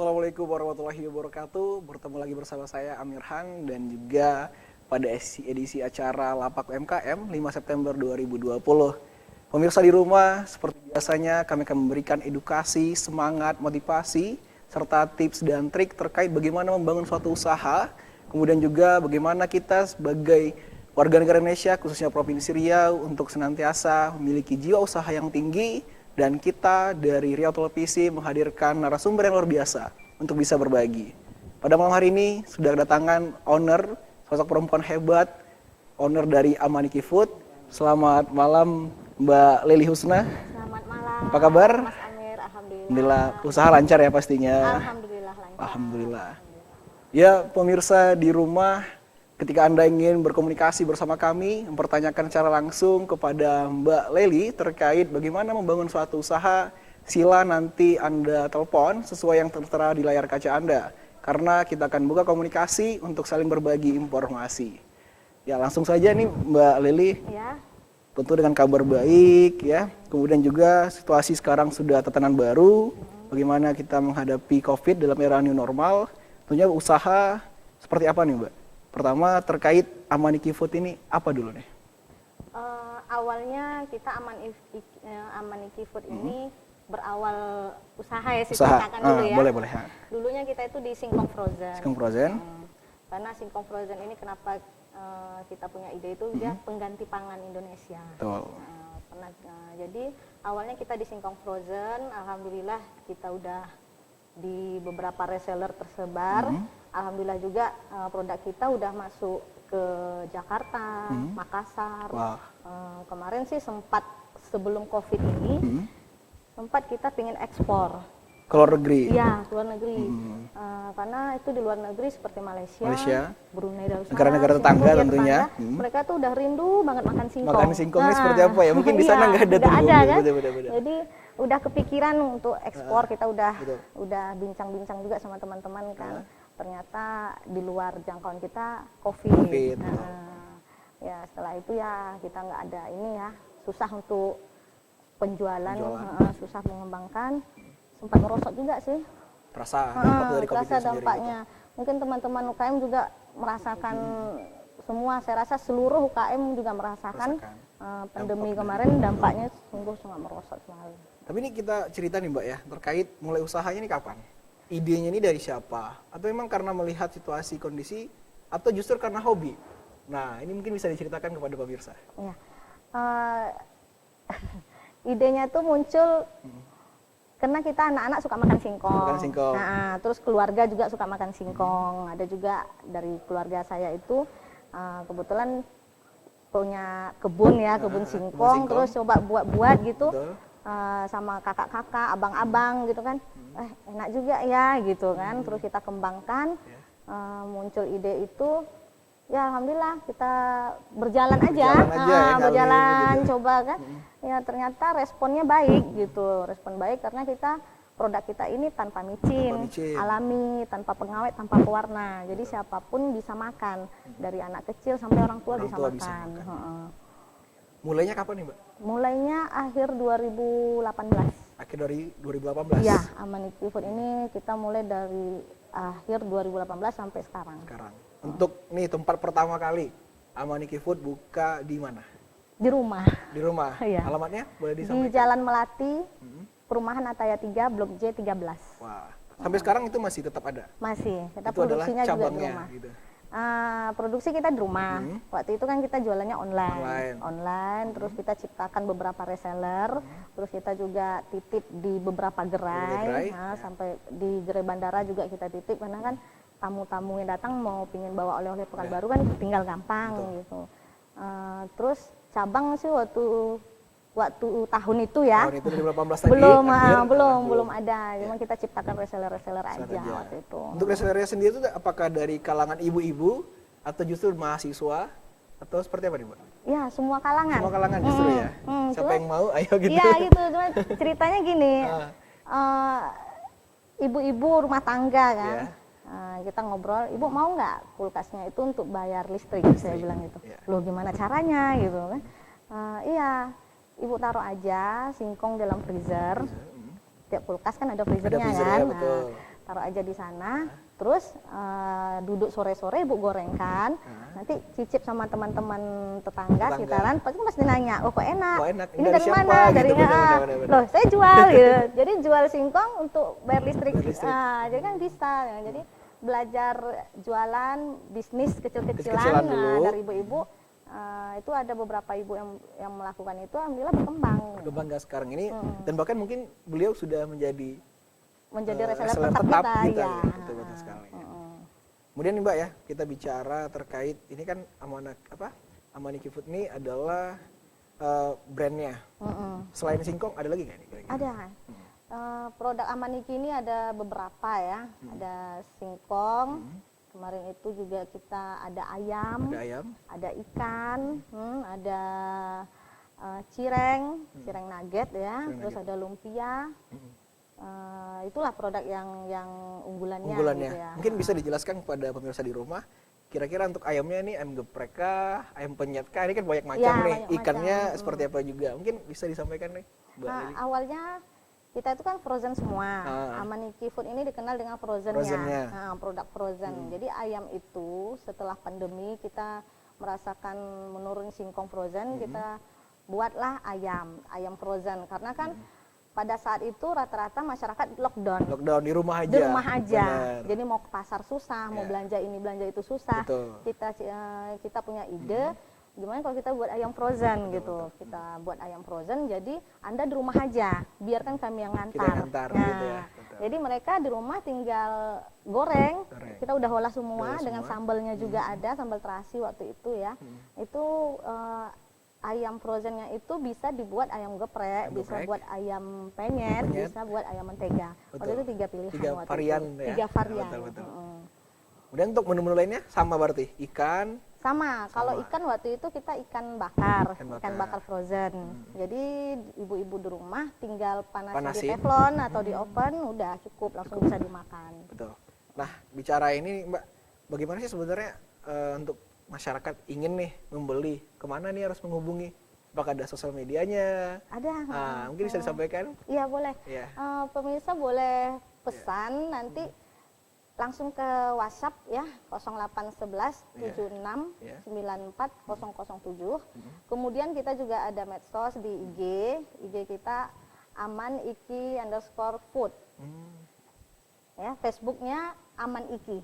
Assalamualaikum warahmatullahi wabarakatuh. Bertemu lagi bersama saya Amirhan dan juga pada edisi acara Lapak UMKM 5 September 2020. Pemirsa di rumah, seperti biasanya kami akan memberikan edukasi, semangat, motivasi, serta tips dan trik terkait bagaimana membangun suatu usaha, kemudian juga bagaimana kita sebagai warga negara Indonesia, khususnya Provinsi Riau, untuk senantiasa memiliki jiwa usaha yang tinggi. Dan kita dari Riau Televisi menghadirkan narasumber yang luar biasa untuk bisa berbagi. Pada malam hari ini sudah kedatangan owner, sosok perempuan hebat, owner dari Amaniki Food. Selamat malam Mbak Lely Husna. Selamat malam. Apa kabar? Mas Amir, alhamdulillah. Usaha lancar ya pastinya. Alhamdulillah lancar. Alhamdulillah. Ya pemirsa di rumah, ketika Anda ingin berkomunikasi bersama kami, mempertanyakan secara langsung kepada Mbak Lely terkait bagaimana membangun suatu usaha, sila nanti Anda telepon sesuai yang tertera di layar kaca Anda. Karena kita akan buka komunikasi untuk saling berbagi informasi. Ya langsung saja nih Mbak Lely. Ya. Tentu dengan kabar baik ya. Kemudian juga situasi sekarang sudah tatanan baru. Bagaimana kita menghadapi COVID dalam era new normal. Tentunya usaha seperti apa nih Mbak? Pertama terkait Amaniki Food ini apa dulu nih? Awalnya kita Amaniki Food ini berawal usaha ya, Usaha. dulu ya. Boleh. Dulunya kita itu di Singkong Frozen. Singkong Frozen. Karena Singkong Frozen ini kenapa kita punya ide itu dia pengganti pangan Indonesia. Betul. Jadi awalnya kita di Singkong Frozen, alhamdulillah kita udah di beberapa reseller tersebar. Alhamdulillah juga produk kita udah masuk ke Jakarta, Makassar. Kemarin sih sempat sebelum COVID ini, sempat kita pengen ekspor. Ke luar negeri? Iya, ke luar negeri. Karena itu di luar negeri seperti Malaysia. Brunei Darussalam, negara-negara tetangga tentunya. Mereka tuh udah rindu banget makan singkong. Makan singkong ini seperti apa ya? Mungkin di sana nggak ada tuh. Ada kan? Betul. Jadi udah kepikiran untuk ekspor, kita udah bincang-bincang juga sama teman-teman kan. Ternyata di luar jangkauan kita COVID. Ya setelah itu ya kita nggak ada ini ya, susah untuk penjualan. Susah mengembangkan, sempat merosot juga sih. Terasa dampaknya. Mungkin teman-teman UKM juga merasakan semua. Saya rasa seluruh UKM juga merasakan pandemi kemarin dampaknya sungguh sangat merosot sekali. Tapi ini kita cerita nih Mbak ya, terkait mulai usahanya ini kapan? Idenya ini dari siapa? Atau memang karena melihat situasi kondisi, atau justru karena hobi? Nah, ini mungkin bisa diceritakan kepada pemirsa. Ya. Idenya tuh muncul karena kita anak-anak suka makan singkong. Nah, terus keluarga juga suka makan singkong. Ada juga dari keluarga saya itu kebetulan punya kebun singkong, terus coba buat-buat gitu. Sama kakak-kakak, abang-abang gitu kan, enak juga ya gitu kan. Terus kita kembangkan, muncul ide itu, ya alhamdulillah kita berjalan aja coba kan. Ya ternyata responnya baik gitu, respon baik karena produk kita ini tanpa micin, alami, tanpa pengawet, tanpa pewarna. Jadi siapapun bisa makan, dari anak kecil sampai orang tua bisa makan. Mulainya kapan nih Mbak? Mulainya akhir 2018. Akhir dari 2018? Iya, Amaniki Food ini kita mulai dari akhir 2018 sampai sekarang. Untuk nih tempat pertama kali Amaniki Food buka di mana? Di rumah. Di rumah? Iya. Alamatnya boleh disampaikan? Di Jalan Melati, Perumahan Ataya 3, Blok J 13. Wah, sampai sekarang itu masih tetap ada? Masih, kita itu produksinya juga di rumah. Gitu. Produksi kita di rumah. Waktu itu kan kita jualannya online. Terus kita ciptakan beberapa reseller. Terus kita juga titip di beberapa gerai. Sampai di gerai bandara juga kita titip karena kan tamu-tamu yang datang mau pingin bawa oleh-oleh Pekanbaru kan tinggal gampang gitu. Terus cabang sih waktu tahun itu ya. Tahun itu 2018 tadi? Belum ada. Cuma kita ciptakan reseller aja waktu itu. Untuk resellernya sendiri itu apakah dari kalangan ibu-ibu atau justru mahasiswa atau seperti apa nih Mbak? Ya semua kalangan. Semua kalangan justru ya. Siapa yang mau, ayo gitu. Iya gitu. Cuma ceritanya gini, ibu-ibu rumah tangga kan. Kita ngobrol, ibu mau nggak kulkasnya itu untuk bayar listrik? Saya bilang gitu. Loh gimana caranya gitu kan? Iya. Ibu taruh aja singkong dalam freezer. Tiap kulkas kan ada freezernya kan. Ya, betul. taruh aja di sana. Terus duduk sore-sore ibu gorengkan, nanti cicip sama teman-teman tetangga sekitaran, pasti nanya, oh kok enak, ini dari siapa? mana? Gitu, Dari bener. loh saya jual gitu. Jadi jual singkong untuk bayar listrik. Jadi kan bisa. Jadi belajar jualan bisnis kecil-kecilan dari ibu-ibu. Itu ada beberapa ibu yang melakukan itu, alhamdulillah berkembang gak sekarang ini, dan bahkan mungkin beliau sudah menjadi reseller tetap kita, gitu, ya. Betul sekali. Kemudian nih Mbak ya, kita bicara terkait ini kan Amaniki Food ini adalah brandnya. Selain singkong ada lagi nggak nih? Ada. Produk Amaniki ini ada beberapa ya. Ada singkong. Kemarin itu juga kita ada ayam. Ada ikan. Ada cireng nugget ya. Terus ada lumpia. Itulah produk yang unggulannya. Gitu ya. Mungkin bisa dijelaskan kepada pemirsa di rumah, kira-kira untuk ayamnya ini ayam geprek kah, ayam penyet kah, ini kan banyak macam nih, banyak ikannya macam. Seperti apa juga, mungkin bisa disampaikan nih Mbak Lili. Awalnya kita itu kan frozen semua. Amaniki Food ini dikenal dengan frozennya. Produk frozen. Jadi ayam itu setelah pandemi kita merasakan menurun singkong frozen, kita buatlah ayam frozen, karena kan pada saat itu rata-rata masyarakat lockdown di rumah aja. Benar. Jadi mau ke pasar susah, mau belanja ini belanja itu susah. Betul. Kita punya ide, gimana kalau kita buat ayam frozen gitu. Kita buat ayam frozen, jadi Anda di rumah aja, biarkan kami yang ngantar. Gitu ya. Jadi mereka di rumah tinggal goreng. Kita udah olah semua dengan sambalnya juga ada, sambal terasi waktu itu ya. Itu ayam frozennya itu bisa dibuat ayam geprek, bisa buat ayam penyet, bisa buat ayam mentega. Waktu itu 3 pilihan. 3 varian ya. 3 varian. Betul. Kemudian untuk menu-menu lainnya sama berarti? Ikan? Sama. Kalau ikan waktu itu kita ikan bakar frozen. Jadi ibu-ibu di rumah tinggal panasin di teflon atau di oven, udah cukup langsung bisa dimakan. Betul. Nah, bicara ini Mbak, bagaimana sih sebenarnya untuk masyarakat ingin nih membeli, kemana nih harus menghubungi? Apakah ada sosial medianya? Ada. Mungkin bisa disampaikan? Iya boleh. Pemirsa boleh pesan nanti langsung ke WhatsApp ya 0811 76 94 007. Kemudian kita juga ada medsos di IG kita amaniki_food. Ya, Facebooknya Amaniki.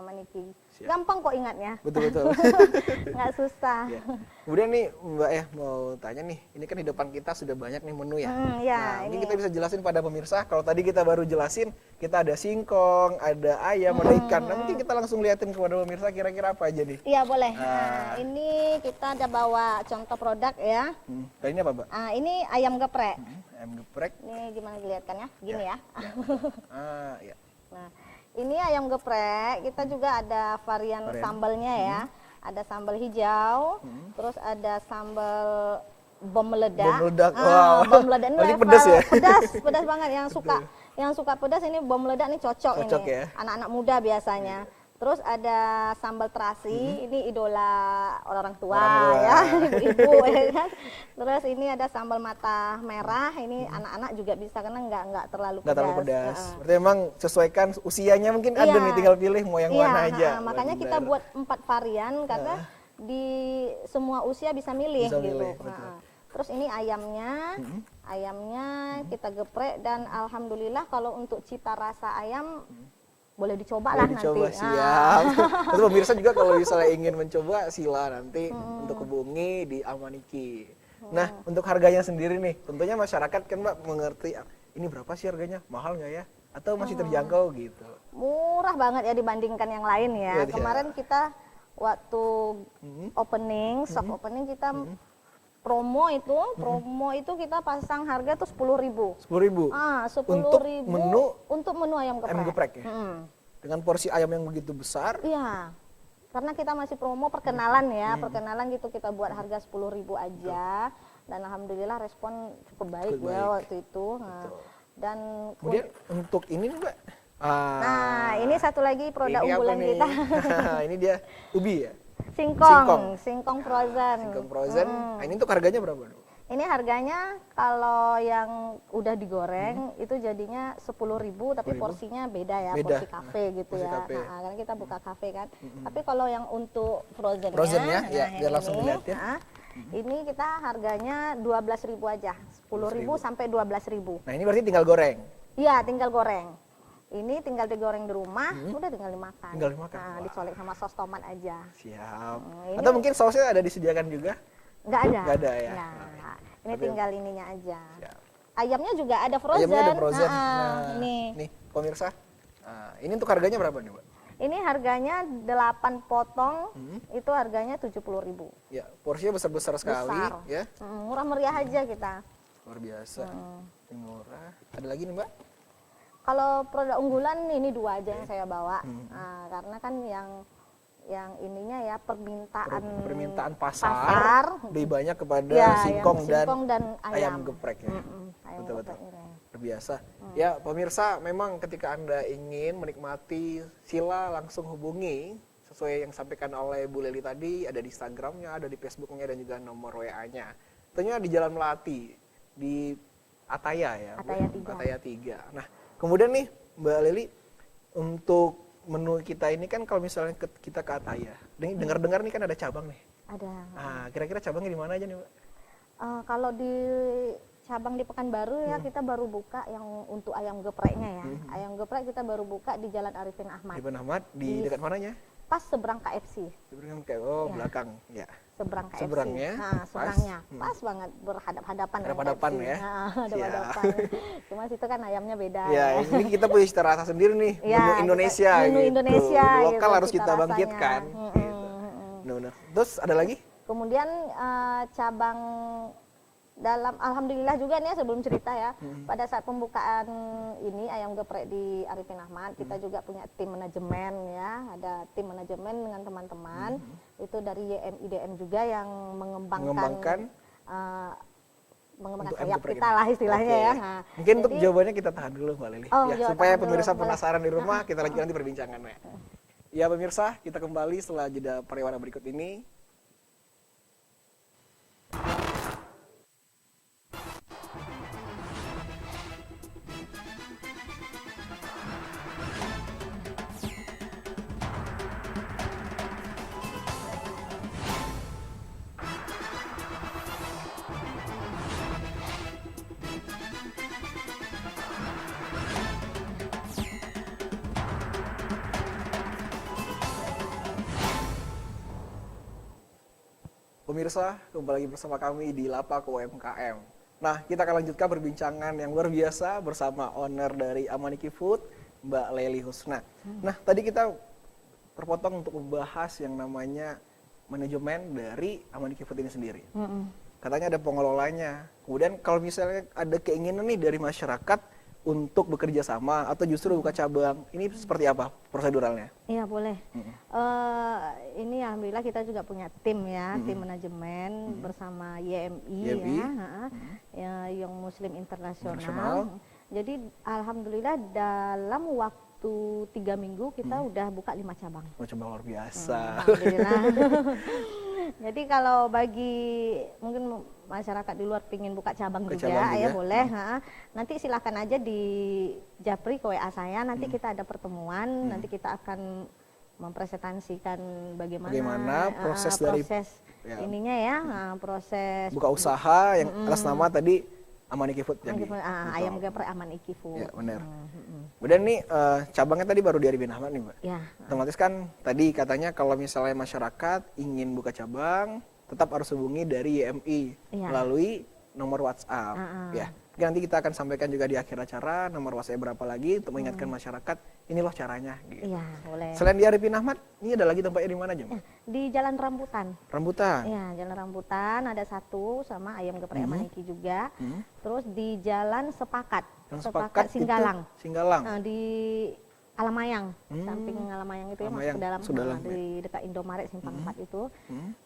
Amaniki. Gampang kok ingatnya. Betul. Nggak susah. Ya. Kemudian nih Mbak ya, mau tanya nih, ini kan di depan kita sudah banyak nih menu ya. Mungkin kita bisa jelasin pada pemirsa, kalau tadi kita baru jelasin, kita ada singkong, ada ayam, ada ikan. Nah, mungkin kita langsung liatin kepada pemirsa kira-kira apa aja nih. Iya boleh. Nah, ini kita ada bawa contoh produk ya. Ini apa Mbak? Ini ayam geprek. Ayam geprek. Ini gimana dilihatkannya? Gini ya. Ya. Nah, ini ayam geprek, kita juga ada varian sambalnya ya. Ada sambal hijau, terus ada sambal bom meledak. Bom meledak ini level pedas ya? Pedas banget. Yang suka pedas ini bom meledak nih cocok ini. Ya? Anak-anak muda biasanya. Terus ada sambal terasi, ini idola orang tua ya, ibu-ibu ya kan. Terus ini ada sambal mata merah, ini anak-anak juga bisa karena nggak terlalu pedas. Berarti memang sesuaikan usianya, mungkin ada nih, tinggal pilih mau yang mana aja. Makanya kita buat 4 varian karena di semua usia bisa milih gitu. Terus ini ayamnya kita geprek, dan alhamdulillah kalau untuk cita rasa ayam boleh dicoba lah nanti. Siap. Itu pemirsa juga kalau misalnya ingin mencoba, sila nanti untuk hubungi di Amaniki. Nah, untuk harganya sendiri nih, tentunya masyarakat kan Mbak mengerti, ini berapa sih harganya? Mahal nggak ya? Atau masih terjangkau gitu? Murah banget ya dibandingkan yang lain ya. Kemarin kita waktu opening, soft opening kita promo itu kita pasang harga tuh 10.000. 10.000. 10.000 untuk menu ayam geprek. Ya? Dengan porsi ayam yang begitu besar. Iya. Karena kita masih promo perkenalan ya, perkenalan gitu kita buat harga 10.000 aja. Dan alhamdulillah respon cukup baik ya waktu itu. Dan kemudian untuk ini Mbak. Nah, ini satu lagi produk unggulan kita. Ini dia ubi ya. Singkong frozen. Nah, ini untuk harganya berapa dong? Ini harganya kalau yang udah digoreng itu jadinya 10.000, tapi 10.000. porsinya beda ya, Beda. porsi kafe gitu porsi ya. kafe. Nah, karena kita buka kafe kan. Tapi kalau yang untuk frozennya, Frozennya, ya, yang biar langsung ini, dilihatin. ini kita harganya 12.000 aja, 10.000 sampai 12.000. Nah ini berarti tinggal goreng. Iya, tinggal goreng. Ini tinggal digoreng di rumah, udah tinggal dimakan. Tinggal dimakan. Nah, Wah. dicolek sama sos tomat aja. Siap. Ini- Atau mungkin sausnya ada disediakan juga? Nggak ada. Nggak ada ya? Nah, ini Tapi- tinggal ininya aja. Siap. Ayamnya juga ada frozen. Ayamnya ada frozen. Ini. Nih pemirsa. Nah, ini untuk harganya berapa nih, Mbak? Ini harganya 8 potong, itu harganya 70.000. Ya, porsinya besar-besar sekali, Besar. ya. Murah meriah aja kita. Luar biasa. Ini murah. Ada lagi nih, Mbak? Kalau produk unggulan ini 2 aja yang saya bawa. Nah, karena kan yang ininya ya Permintaan pasar lebih banyak kepada ya, singkong, yang singkong dan ayam geprek ya. ayam Betul-betul. geprek ini. Luar biasa. Ya, pemirsa, memang ketika Anda ingin menikmati, sila langsung hubungi sesuai yang disampaikan oleh Bu Leli tadi, ada di Instagramnya, ada di Facebooknya, dan juga nomor WA-nya. Tentunya di Jalan Melati, di Ataya ya. Bu? Ataya 3. Ataya 3. Nah, kemudian nih Mbak Leli, untuk menu kita ini kan kalau misalnya kita ke Ataya, dengar-dengar nih kan ada cabang nih. Ada. Nah, kira-kira cabangnya di mana aja nih, Mbak? Kalau di cabang di Pekanbaru ya kita baru buka yang untuk ayam gepreknya ya. Ayam geprek kita baru buka di Jalan Arifin Ahmad. Ibn Ahmad di dekat mananya? Pas seberang KFC. Seberang kayak belakang, ya. Seberang KFC. Seberangnya, Nah, seberangnya. Pas banget berhadap-hadapan dengan Hadap-hadapan KFC. ya. Nah, hadap-hadapan. Cuma situ kan ayamnya beda. Ya, ini kita punya cita rasa sendiri nih, Ya, menu Indonesia menu gitu. Indonesia Lokal gitu, harus cita kita rasanya. bangkitkan. Gitu. Benar-benar. Terus ada lagi? Kemudian cabang dalam alhamdulillah juga nih ya, sebelum cerita ya, pada saat pembukaan ini ayam geprek di Arifin Ahmad, kita juga punya tim manajemen ya, ada tim manajemen dengan teman-teman itu dari YMIDM juga yang mengembangkan Untuk ayam sayap geprek kita ini. lah istilahnya Oke. ya. Nah, Mungkin untuk jadi- jawabannya kita tahan dulu Mbak Lili. Oh, Ya, iya, supaya tahan dulu, pemirsa boleh. penasaran di rumah, kita lanjutkan nanti perbincangannya. Ya pemirsa, kita kembali setelah jeda pariwara berikut ini. Pemirsa, kembali lagi bersama kami di Lapak UMKM. Nah, kita akan lanjutkan perbincangan yang luar biasa bersama owner dari Amaniki Food, Mbak Leli Husna. Nah, tadi kita terpotong untuk membahas yang namanya manajemen dari Amaniki Food ini sendiri. Katanya ada pengelolanya. Kemudian kalau misalnya ada keinginan nih dari masyarakat untuk bekerja sama atau justru buka cabang, ini seperti apa proseduralnya? Iya boleh. Ini alhamdulillah kita juga punya tim ya, tim manajemen bersama YMI, YMI. ya, Young Muslim Internasional. Internasional. Jadi alhamdulillah dalam waktu 3 minggu kita udah buka 5 cabang. Oh, cabang luar biasa. Alhamdulillah. Jadi kalau bagi mungkin masyarakat di luar pingin buka cabang Buka juga, cabang ya juga. boleh. Nanti silakan aja di Japri ke WA saya. Nanti kita ada pertemuan. Nanti kita akan mempresentasikan bagaimana, proses dari ya, ininya ya, proses buka usaha yang atas nama tadi Amaniki Food jadi. ayam geprek Amaniki Food. Ya, benar. Kemudian nih cabangnya tadi baru di Arifin Ahmad nih, Mbak. Ya. Otomatis kan tadi katanya kalau misalnya masyarakat ingin buka cabang tetap harus hubungi dari YMI Iya. melalui nomor WhatsApp ya. Mungkin nanti kita akan sampaikan juga di akhir acara nomor WhatsApp berapa lagi untuk mengingatkan masyarakat ini loh caranya gitu. Iya, boleh. Selain di Arifin Ahmad, ini ada lagi tempatnya di mana aja, Mbak? Ya, di Jalan Rambutan. Rambutan. Iya, Jalan Rambutan ada satu sama ayam geprek Amaniki juga. Terus di Jalan Sepakat. Yang sepakat Singgalang. itu Singgalang. Nah, di Alamayang, samping Alamayang itu ya, Alamayang, masuk ke dalam, dalam, di dekat Indomaret Simpang 4 itu.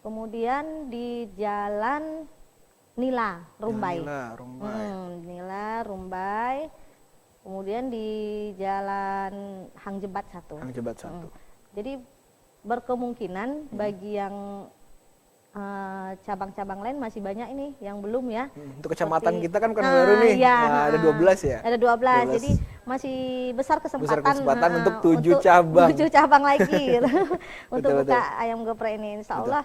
Kemudian di Jalan Nila, Rumbai. Nila, Rumbai. Nila, Rumbai. Kemudian di Jalan Hang Jebat 1. Hang Jebat 1. Jadi berkemungkinan bagi yang cabang-cabang lain masih banyak ini yang belum ya. Untuk kecamatan kita kan baru nih, ya, ada 12 ya? Ada 12, jadi masih besar kesempatan untuk 7 cabang. 7 cabang lagi gitu. Untuk Betul, buka betul. ayam geprek ini. Insya Allah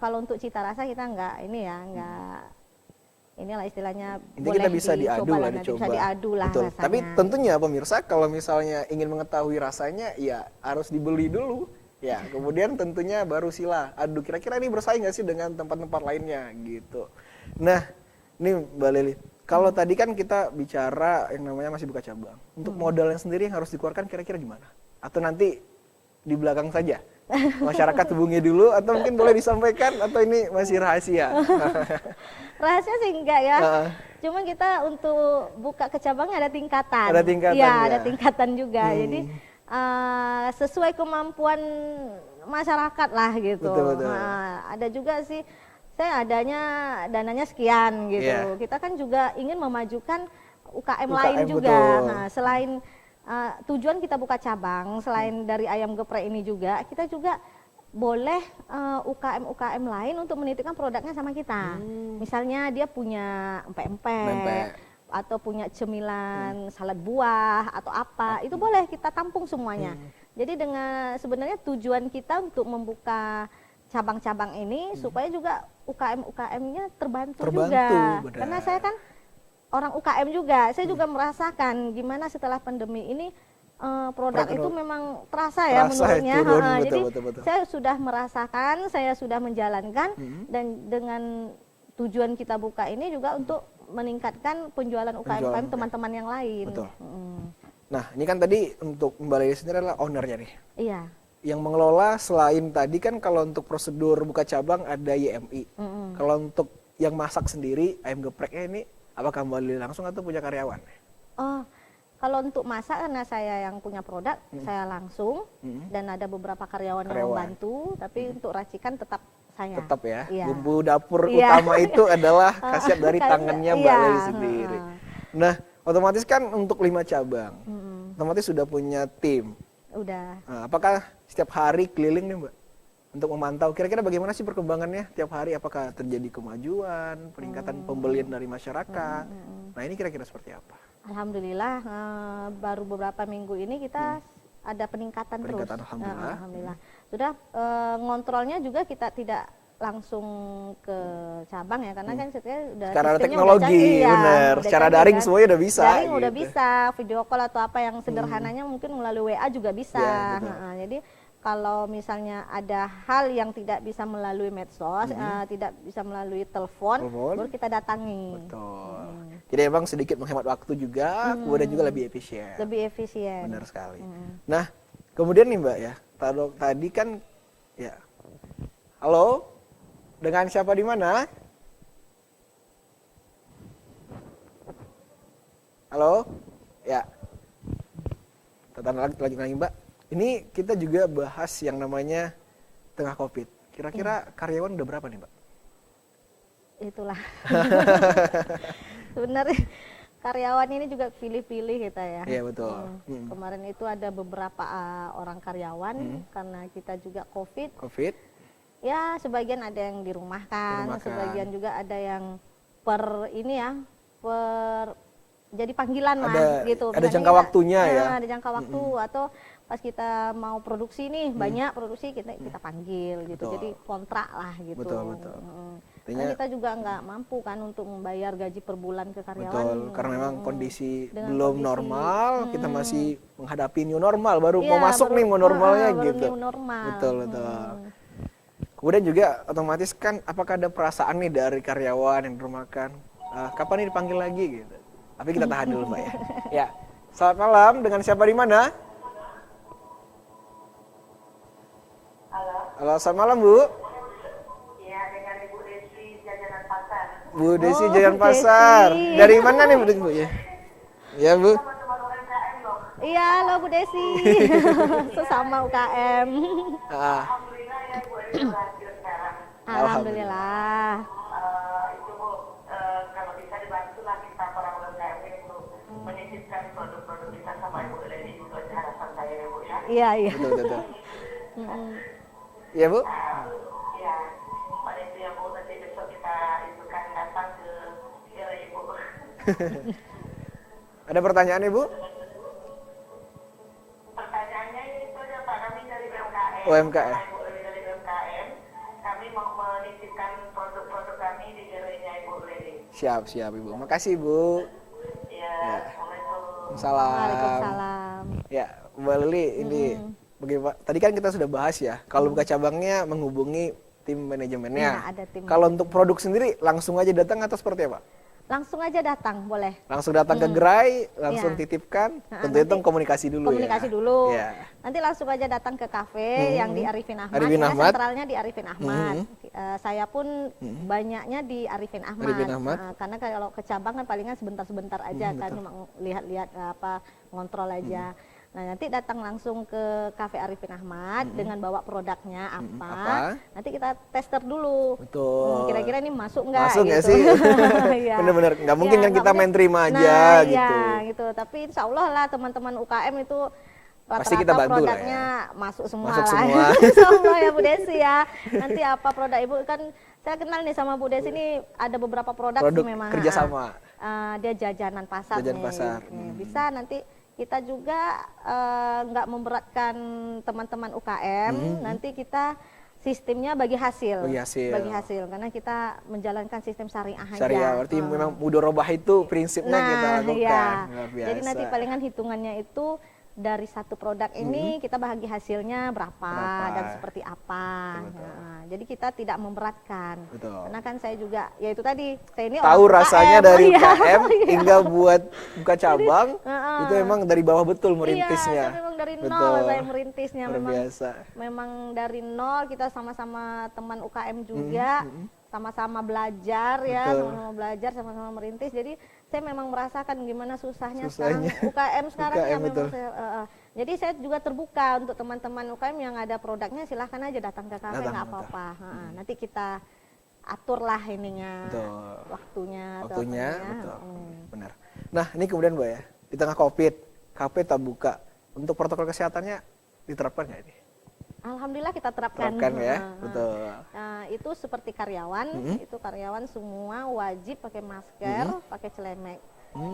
kalau untuk cita rasa kita nggak inilah istilahnya Intinya kita bisa diadu lah, bisa diadu lah Betul. rasanya. Tapi tentunya pemirsa kalau misalnya ingin mengetahui rasanya ya harus dibeli dulu. Ya, kemudian tentunya baru sila adu kira-kira ini bersaing nggak sih dengan tempat-tempat lainnya gitu. Nah, ini Mbak Leli, kalau tadi kan kita bicara yang namanya masih buka cabang. Untuk modalnya sendiri yang harus dikeluarkan kira-kira gimana? Atau nanti di belakang saja? Masyarakat hubungi dulu atau mungkin boleh disampaikan atau ini masih rahasia? Rahasia sih enggak ya. Cuma kita untuk buka ke cabangnya ada tingkatan. Ada tingkatan ya. Ya, ada tingkatan juga. Jadi sesuai kemampuan masyarakat lah gitu. Betul. Ada juga sih saya dananya sekian gitu. Yeah. Kita kan juga ingin memajukan UKM lain juga. Nah, selain tujuan kita buka cabang, selain dari ayam geprek ini juga, kita juga boleh UKM lain untuk menitipkan produknya sama kita. Misalnya dia punya empek-empek atau punya cemilan salad buah atau apa, itu boleh kita tampung semuanya. Jadi dengan sebenarnya tujuan kita untuk membuka cabang-cabang ini supaya juga UKM-UKM-nya terbantu juga. Benar. Karena saya kan orang UKM juga, saya juga merasakan gimana setelah pandemi ini produk itu memang terasa ya menurutnya. Jadi betul. saya sudah merasakan, saya sudah menjalankan dan dengan tujuan kita buka ini juga untuk meningkatkan penjualan UKM teman-teman yang lain. Betul. Nah, ini kan tadi untuk Mbak Leli sendiri adalah ownernya nih. Iya. Yang mengelola selain tadi kan kalau untuk prosedur buka cabang ada YMI. Kalau untuk yang masak sendiri ayam gepreknya ini apakah Mbak Leli langsung atau punya karyawan? Oh, kalau untuk masak karena saya yang punya produk, saya langsung dan ada beberapa karyawan yang membantu, tapi untuk racikan tetap saya. Tetap ya. Iya. Bumbu dapur utama itu adalah khasiat dari tangannya Mbak Leli sendiri. Nah, otomatis kan untuk 5 cabang. Otomatis sudah punya tim. Udah. Nah, apakah setiap hari keliling nih Mbak untuk memantau kira-kira bagaimana sih perkembangannya tiap hari, apakah terjadi kemajuan, peningkatan pembelian dari masyarakat. Nah, ini kira-kira seperti apa? Alhamdulillah baru beberapa minggu ini kita ada peningkatan terus. Alhamdulillah. Sudah ngontrolnya juga kita tidak langsung ke cabang ya, karena kan secara teknologi benar, secara daring semuanya udah bisa. Daring gitu. udah bisa, video call atau apa yang sederhananya mungkin melalui WA juga bisa. Ya, jadi kalau misalnya ada hal yang tidak bisa melalui medsos, tidak bisa melalui telepon, baru kita datangi. Betul. Jadi emang sedikit menghemat waktu juga, kemudian juga lebih efisien. Lebih efisien. Benar sekali. Nah, kemudian nih Mbak ya, tadi kan ya, halo, dengan siapa di mana? Halo, ya. Lanjut lagi Mbak. Ini kita juga bahas yang namanya tengah COVID. Kira-kira karyawan udah berapa nih Mbak? Itulah. Sebenarnya karyawan ini juga pilih-pilih kita ya. Iya betul. Kemarin itu ada beberapa orang karyawan karena kita juga COVID. Ya sebagian ada yang dirumahkan, sebagian juga ada yang jadi panggilan lah gitu. Ada jangka waktunya ya. Ada jangka waktu atau pas kita mau produksi nih banyak produksi kita panggil gitu. Betul. Jadi kontrak lah gitu. Betul. Karena kita juga nggak mampu kan untuk membayar gaji per bulan ke karyawan. Betul, karena memang kondisi belum normal, kita masih menghadapi new normal, baru mau masuk nih new normalnya gitu. New normal. Betul. Kemudian juga otomatis kan apakah ada perasaan nih dari karyawan yang dirumahkan, kapan nih dipanggil lagi gitu. Tapi kita tahan dulu Mbak ya. Ya, selamat malam, dengan siapa di mana? Halo, selamat malam Bu. Iya, dengan Ibu Desi Jajanan Pasar. Bu Desi Jajanan Pasar. Dari mana nih Bu Desi? Ya Bu. Teman-teman UMKM loh. Iya, halo Bu Desi. Sesama UKM. Alhamdulillah ya Bu Desi berhasil sekarang. Alhamdulillah. Itu Bu, kalau bisa dibantu lah kita para UMKM itu menitipkan produk-produk kita sama Ibu Desi, itu aja harapan saya ya Bu ya. Iya. Betul. Iya Bu. Ya, Ada pertanyaan Ibu? Pertanyaannya itu ya Pak, kami dari UMKM. UMKM. Ibu Leli dari UMKM, kami mau menitipkan produk-produk kami di gerainya Ibu Leli. Siap Ibu. Makasih Ibu. Ya, Assalamualaikum. Salam. Waalaikumsalam. Ya, Mbak Leli, ini bagaimana? Tadi kan kita sudah bahas ya, kalau buka cabangnya menghubungi tim manajemennya. Iya, ada tim Kalau untuk produk sendiri langsung aja datang atau seperti apa? Langsung aja datang, boleh. Langsung datang ke gerai, langsung Iya. titipkan. Nah, Tentu itu nanti komunikasi dulu Komunikasi ya. dulu. Iya. Nanti langsung aja datang ke kafe yang di Arifin Ahmad. Arifin Karena Ahmad. sentralnya di Arifin Ahmad. Saya pun banyaknya di Arifin Ahmad. Arifin Ahmad. Karena kalau ke cabang kan palingan sebentar-sebentar aja kan, cuma lihat-lihat ngontrol aja. Nah, nanti datang langsung ke Cafe Arifin Ahmad dengan bawa produknya apa. Nanti kita tester dulu. Betul. Kira-kira ini masuk nggak? Masuk nggak gitu. sih? Iya. Bener-bener, nggak mungkin Iya, kan nggak kita main mungkin. terima aja Nah, gitu. iya, gitu. Tapi insya Allah lah teman-teman UKM itu Pasti kita rata-rata bantu lah produknya masuk semua Masuk lah. semua. Insya Allah ya Bu Desi ya. Nanti apa produk Ibu kan saya kenal nih sama Bu Desi ini ada beberapa produk Produk sih memang. kerjasama. Dia jajanan pasar Jajanan nih. pasar. Nih, bisa nanti kita juga nggak memberatkan teman-teman UKM. Nanti kita sistemnya bagi hasil. Bagi hasil. Karena kita menjalankan sistem syariah aja. Syariah, berarti memang mudorobah itu prinsipnya kita lakukan. Iya. Luar biasa. Jadi nanti palingan hitungannya itu dari satu produk ini kita bahagi hasilnya berapa dan seperti apa. Nah, jadi kita tidak memberatkan. Betul. Karena kan saya juga, ya itu tadi, saya ini Tahu orang rasanya UKM. dari Iya. UKM hingga buat buka cabang, itu emang dari bawah betul Iya, merintisnya. saya memang dari nol Betul. saya merintisnya. Luar memang biasa. memang dari nol, kita sama-sama teman UKM juga, sama-sama belajar ya, Betul. sama-sama belajar, sama-sama merintis. Jadi saya memang merasakan gimana susahnya Susahnya. sekarang UKM sekarang ya UKM, memang betul. jadi saya juga terbuka untuk teman-teman UKM yang ada produknya, silahkan aja datang ke kafe, Datang, nggak apa-apa. Nanti kita aturlah ininya, Betul. waktunya, atau Waktunya, apanya. betul. Benar. Nah, ini kemudian Mbak ya, di tengah Covid, kafe tak buka. Untuk protokol kesehatannya diterapkan nggak ini? Alhamdulillah kita terapkan. Terapkan ya, betul. Nah, itu seperti karyawan, itu karyawan semua wajib pakai masker, pakai celemek,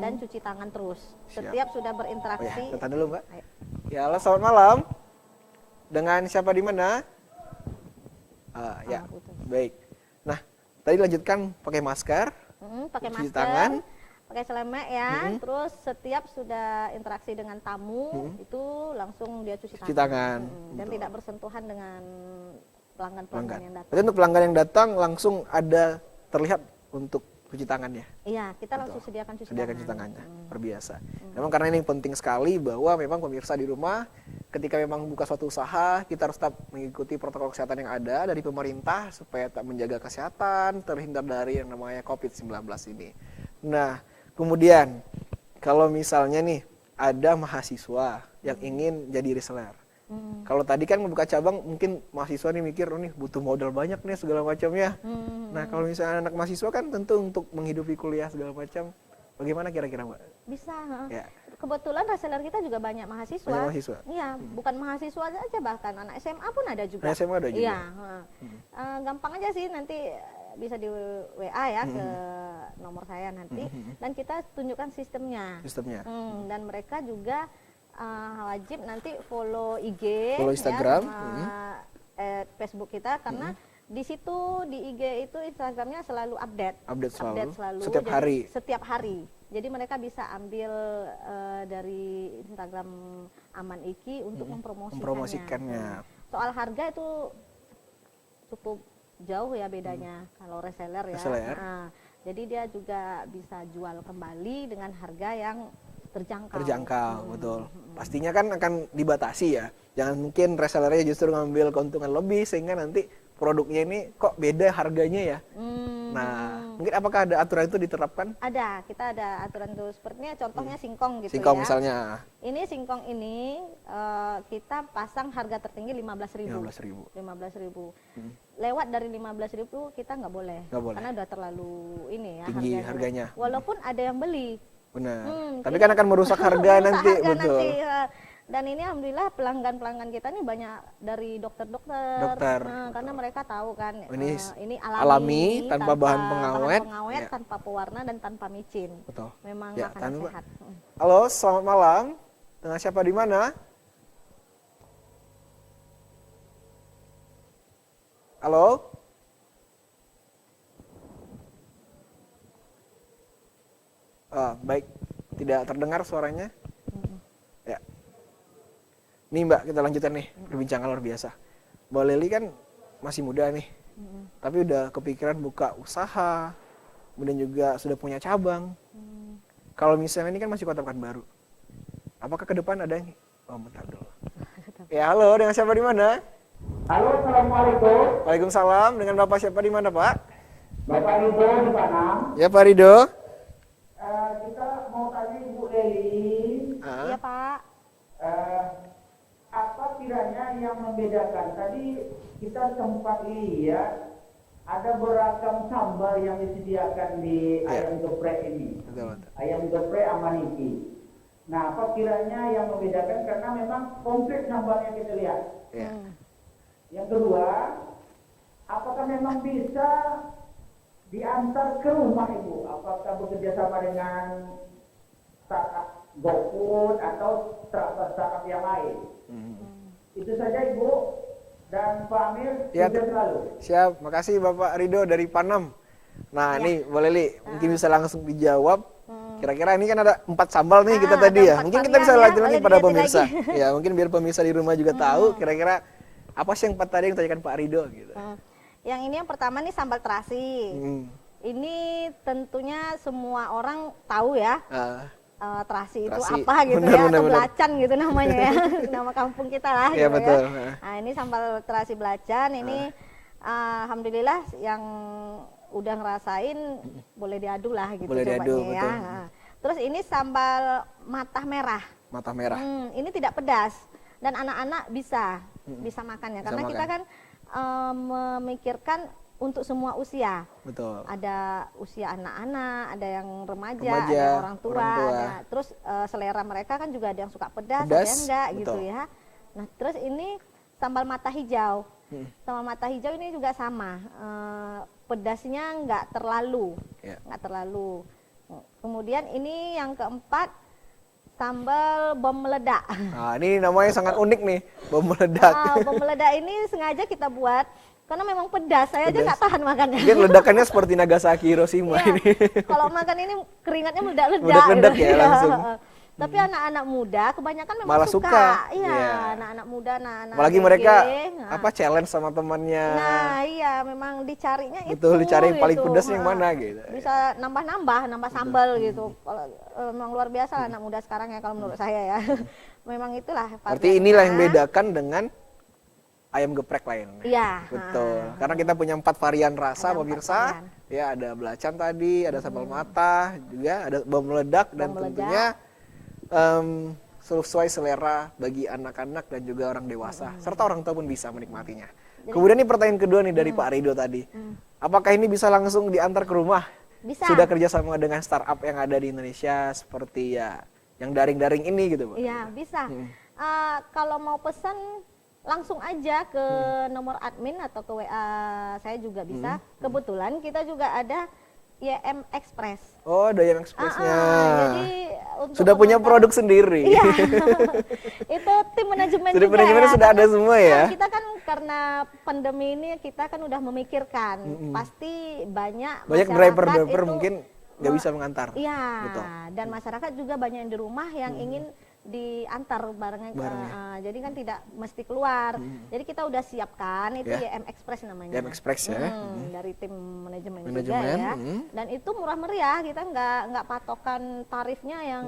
dan cuci tangan terus. Siap. Setiap sudah Oh ya, berinteraksi. tekan dulu Mbak. Ayo. Ya, halo, selamat malam. Dengan siapa di mana? Ya, betul. baik. Nah, tadi lanjutkan pakai masker, Pakai cuci masker, tangan. pakai celemek ya. Terus setiap sudah interaksi dengan tamu, itu langsung dia cuci Cuci tangan. tangan. Dan Betul. tidak bersentuhan dengan pelanggan-pelanggan yang datang. Berarti untuk pelanggan yang datang langsung ada terlihat untuk cuci tangannya. Iya, kita langsung sediakan cuci Sediakan tangan. cuci tangannya. Berbiasa. Memang karena ini penting sekali bahwa memang pemirsa di rumah ketika memang buka suatu usaha, kita harus tetap mengikuti protokol kesehatan yang ada dari pemerintah supaya tetap menjaga kesehatan, terhindar dari yang namanya COVID-19 ini. Nah, kemudian kalau misalnya nih ada mahasiswa yang ingin jadi reseller. Kalau tadi kan membuka cabang mungkin mahasiswa nih mikir, oh nih butuh modal banyak nih segala macamnya. Nah, kalau misalnya anak mahasiswa kan tentu untuk menghidupi kuliah segala macam. Bagaimana kira-kira Mbak? Bisa. Ya. Kebetulan reseller kita juga banyak mahasiswa. Banyak mahasiswa? Iya, bukan mahasiswa aja, bahkan anak SMA pun ada juga. Anak SMA ada juga? Iya. Gampang aja sih, nanti bisa di WA ya ke nomor saya nanti, dan kita tunjukkan sistemnya. Sistemnya. Dan mereka juga wajib nanti follow IG, Follow Instagram, ya, Facebook kita, karena di situ di IG itu Instagramnya selalu update selalu Setiap jadi hari. setiap hari. Jadi mereka bisa ambil dari Instagram Aman Iki untuk mempromosikannya. Soal harga itu cukup jauh ya bedanya kalau reseller ya. Nah, jadi dia juga bisa jual kembali dengan harga yang terjangkau. Betul. Pastinya kan akan dibatasi ya. Jangan mungkin resellernya justru ngambil keuntungan lebih sehingga nanti produknya ini kok beda harganya ya. Nah, mungkin apakah ada aturan itu diterapkan? Ada, kita ada aturan itu. Sepertinya contohnya singkong gitu Singkong ya. misalnya. Ini singkong ini kita pasang harga tertinggi 15.000. 15.000. Lewat dari 15.000 kita nggak boleh. Karena udah terlalu ini ya tinggi harganya. Walaupun ada yang beli. Benar. Tapi kan akan merusak harga nanti, betul. Dan ini alhamdulillah pelanggan-pelanggan kita nih banyak dari dokter-dokter. Nah, karena mereka tahu kan ini alami tanpa bahan pengawet, tanpa pewarna dan tanpa micin. Betul. Memang Ya, makanan sehat. Halo, selamat malam. Dengan siapa di mana? Halo? Baik, tidak terdengar suaranya. Ya. Nih Mbak, kita lanjutkan nih perbincangan luar biasa. Mbak Leli kan masih muda nih, tapi udah kepikiran buka usaha, kemudian juga sudah punya cabang. Kalau misalnya ini kan masih Kota Pekanbaru, apakah ke depan ada yang... Oh, bentar dulu. Ya, halo, dengan siapa di mana? Halo, assalamualaikum. Waalaikumsalam. Dengan Bapak siapa di mana, Pak? Bapak Rido di Panam. Ya, Pak Rido. Kita mau tanya Ibu Leli, Iya Pak. apa kiranya yang membedakan? Tadi kita sempat lihat ada beragam sambal yang disediakan di ayam geprek ini. Betul. Ayam geprek Amaniki. Nah, apa kiranya yang membedakan? Karena memang komplit sambalnya kita lihat. Ya. Yang kedua, apakah memang bisa diantar ke rumah Ibu? Apakah bekerja sama dengan startup GoFood atau startup yang lain? Itu saja Ibu dan Pak Amir, Ya, sukses selalu. Siap, makasih Bapak Rido dari Panam. Nah, nih boleh Li, mungkin bisa langsung dijawab. Kira-kira ini kan ada 4 sambal nih kita tadi ya. Mungkin kita bisa lanjut lagi pada pemirsa. Ya, mungkin biar pemirsa di rumah juga tahu kira-kira apa sih yang 4 tadi yang ditanyakan Pak Rido gitu. Yang ini yang pertama nih sambal terasi. Ini tentunya semua orang tahu ya. Terasi itu apa gitu ya, atau belacan gitu namanya ya. Nama kampung kita lah Iya, gitu betul. Ya. Nah, ini sambal terasi belacan ini alhamdulillah yang udah ngerasain boleh diadu lah gitu Boleh coba diadu, ya. betul. Nah, terus ini sambal mata merah. Mata merah. Ini tidak pedas dan anak-anak bisa makannya Bisa karena makan. kita kan memikirkan untuk semua usia. Betul. Ada usia anak-anak, ada yang remaja, Remaja, ada yang orang tua. orang tua. Nah, terus selera mereka kan juga ada yang suka pedas, ada Pedas, yang enggak betul. gitu ya. Nah, terus ini sambal mata hijau. Sambal mata hijau ini juga sama. Pedasnya enggak terlalu. Ya. Enggak terlalu. Kemudian ini yang keempat sambal bom meledak. Nah, ini namanya sangat unik nih, bom meledak. Bom meledak ini sengaja kita buat karena memang pedas. Saya aja nggak tahan makannya. Mungkin ledakannya seperti Nagasaki Hiroshima Iya, ini. kalau makan ini keringatnya meledak-ledak. Meledak-ledak gitu. ya, langsung. Tapi anak-anak muda kebanyakan memang Malah suka. Iya, Iya. anak-anak muda, anak-anak Apalagi gege. mereka Nah. challenge sama temannya. Nah, iya memang dicarinya Betul, itu. dicari yang paling gitu. pedas yang mana gitu. Bisa nambah sambal gitu. Kalau memang luar biasa anak muda sekarang ya kalau menurut saya ya. Memang itulah. Berarti inilah yang bedakan dengan ayam geprek lain. Iya. Betul. Karena kita punya 4 varian rasa Ada 4 pemirsa. varian. Ya, ada belacan tadi, ada sambal mata, juga ada bom meledak dan meledak. tentunya sesuai selera bagi anak-anak dan juga orang dewasa serta orang tua pun bisa menikmatinya. Kemudian ini pertanyaan kedua nih dari Pak Rido tadi. Apakah ini bisa langsung diantar ke rumah? Bisa. Sudah kerjasama dengan startup yang ada di Indonesia seperti ya yang daring-daring ini gitu, Pak? Iya, bisa. Kalau mau pesan langsung aja ke nomor admin atau ke WA saya juga bisa. Kebetulan kita juga ada YM Express. Oh, ada YM Express-nya. Jadi untuk Sudah punya pengantar- produk sendiri. Iya. Itu tim manajemen Sudah juga manajemen ya. sudah ada Karena- semua ya? Kita kan karena pandemi ini kita kan udah memikirkan pasti banyak Banyak masyarakat driver-driver itu- mungkin nggak bisa mengantar. Iya. Betul. Dan masyarakat juga banyak yang di rumah yang ingin diantar barangnya. Jadi kan tidak mesti keluar. Jadi kita udah siapkan itu Ya. YM Express namanya. YM Express ya. Dari tim manajemen juga Manajemen, ya. Dan itu murah meriah. Kita nggak patokan tarifnya yang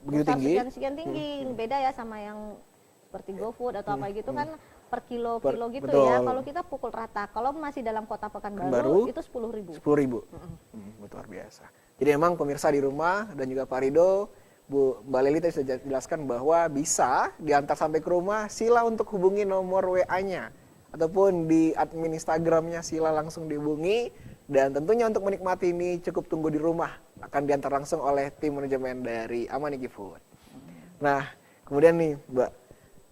Begitu besar tinggi? sekian tinggi. Beda ya sama yang seperti GoFood atau apa gitu kan per kilo gitu betul. ya. Kalau kita pukul rata. Kalau masih dalam kota Pekanbaru, Pekanbaru itu 10.000. 10.000. Luar biasa. Jadi emang pemirsa di rumah dan juga Pak Rido, Bu Mbak Leli tadi sudah jelaskan bahwa bisa diantar sampai ke rumah, sila untuk hubungi nomor WA-nya ataupun di admin Instagram-nya sila langsung dihubungi dan tentunya untuk menikmati ini cukup tunggu di rumah, akan diantar langsung oleh tim manajemen dari Amaniki Food. Nah, Kemudian nih Mbak,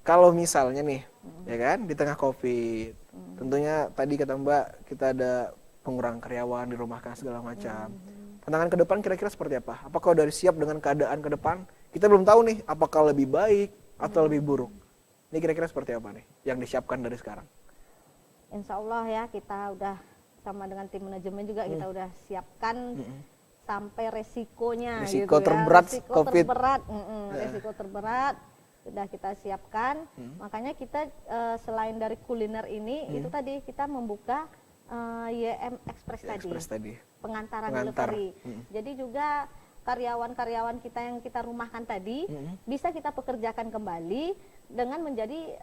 kalau misalnya nih, ya kan, di tengah COVID, tentunya tadi kata Mbak, kita ada pengurangan karyawan, dirumahkan segala macam. Tantangan ke depan kira-kira seperti apa? Apakah udah siap dengan keadaan ke depan? Kita belum tahu nih, apakah lebih baik atau lebih buruk. Ini kira-kira seperti apa nih yang disiapkan dari sekarang? Insya Allah ya, kita udah sama dengan tim manajemen juga kita udah siapkan sampai resikonya Resiko gitu ya. terberat Resiko COVID. terberat, resiko terberat sudah kita siapkan. Makanya kita selain dari kuliner ini, itu tadi kita membuka YM Express tadi, pengantaran delivery. Jadi juga karyawan-karyawan kita yang kita rumahkan tadi bisa kita pekerjakan kembali dengan menjadi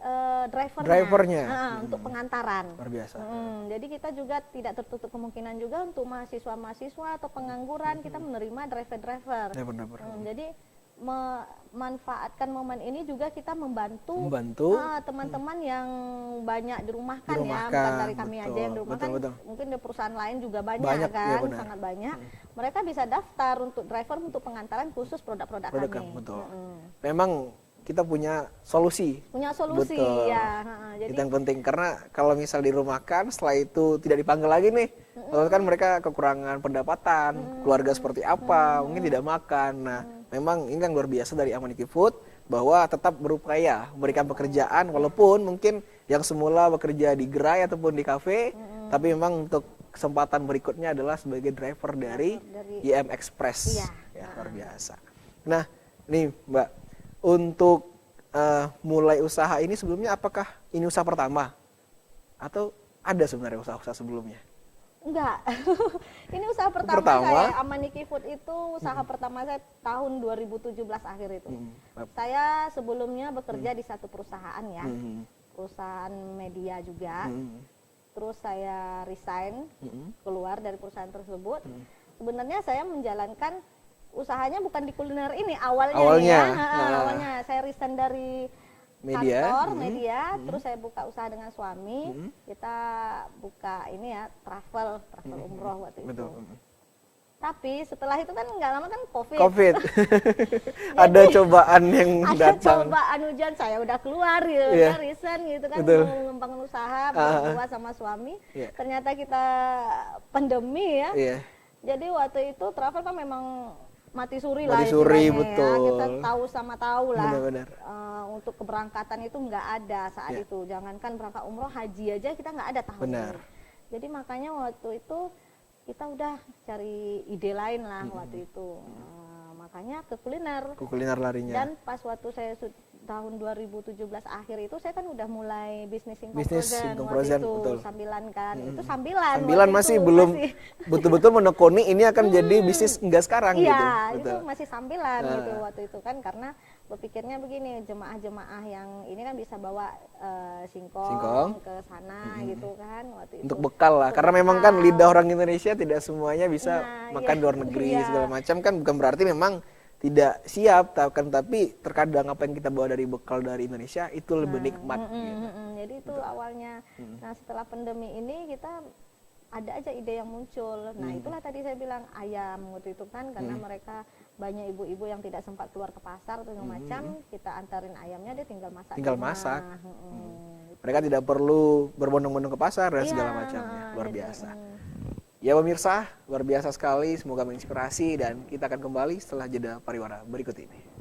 drivernya untuk pengantaran. Luar biasa. Jadi kita juga tidak tertutup kemungkinan juga untuk mahasiswa-mahasiswa atau pengangguran kita menerima driver-driver. Ya, benar. Jadi memanfaatkan momen ini juga kita membantu teman-teman yang banyak dirumahkan ya, bukan dari kami aja yang dirumahkan, mungkin di perusahaan lain juga banyak kan, ya, sangat banyak. Mereka bisa daftar untuk driver untuk pengantaran khusus produk-produk kami. Betul. Memang kita punya solusi. Betul. Ya. Jadi itu yang penting, karena kalau misal dirumahkan setelah itu tidak dipanggil lagi nih, lalu kan mereka kekurangan pendapatan, keluarga seperti apa, mungkin tidak makan. Nah, memang ini yang luar biasa dari Amaniki Food, bahwa tetap berupaya memberikan pekerjaan, walaupun mungkin yang semula bekerja di gerai ataupun di kafe, tapi memang untuk kesempatan berikutnya adalah sebagai driver dari YM Express. Ya, luar biasa. Nah, nih Mbak, untuk mulai usaha ini sebelumnya, apakah ini usaha pertama? Atau ada sebenarnya usaha-usaha sebelumnya? Enggak, ini usaha pertama saya. Amaniki Food itu usaha pertama saya tahun 2017 akhir itu. Saya sebelumnya bekerja di satu perusahaan ya, perusahaan media juga. Terus saya resign, keluar dari perusahaan tersebut. Sebenarnya saya menjalankan usahanya bukan di kuliner ini awalnya. Awalnya saya resign dari kantor media, terus saya buka usaha dengan suami. Kita buka ini ya, travel umroh waktu itu. Tapi setelah itu kan nggak lama kan COVID. Ada cobaan yang datang. Ada cobaan hujan, saya udah keluar ya, resign gitu kan, mau mengembangkan usaha berdua sama suami. Ternyata kita pandemi ya. Jadi waktu itu travel kan memang mati suri lah betul. Ya. Kita tahu sama tahu lah. Benar. Untuk keberangkatan itu nggak ada saat itu. Jangankan berangkat umroh, haji aja kita nggak ada tahun ini. Jadi makanya waktu itu kita udah cari ide lain lah waktu itu. Makanya ke kuliner. Ke kuliner larinya. Dan pas waktu saya tahun 2017 akhir itu saya kan udah mulai bisnis singkong frozen, itu betul. Sambilan kan. Itu sambilan masih belum betul-betul menekuni ini akan jadi bisnis enggak sekarang gitu. Iya, itu masih sambilan gitu waktu itu kan, karena berpikirnya begini, jemaah-jemaah yang ini kan bisa bawa singkong ke sana gitu kan waktu itu. Untuk bekal lah, karena memang kan lidah orang Indonesia tidak semuanya bisa makan di luar negeri segala macam kan, bukan berarti memang tidak siap, tapi terkadang apa yang kita bawa dari bekal dari Indonesia itu lebih nikmat. Gitu. Jadi itu awalnya. Nah setelah pandemi ini kita ada aja ide yang muncul. Nah itulah tadi saya bilang ayam waktu itu kan, karena mereka banyak ibu-ibu yang tidak sempat keluar ke pasar atau macam, kita antarin ayamnya, dia tinggal masak. Mereka tidak perlu berbondong-bondong ke pasar dan segala macamnya. Luar biasa. Ya pemirsa, luar biasa sekali, semoga menginspirasi, dan kita akan kembali setelah jeda pariwara berikut ini.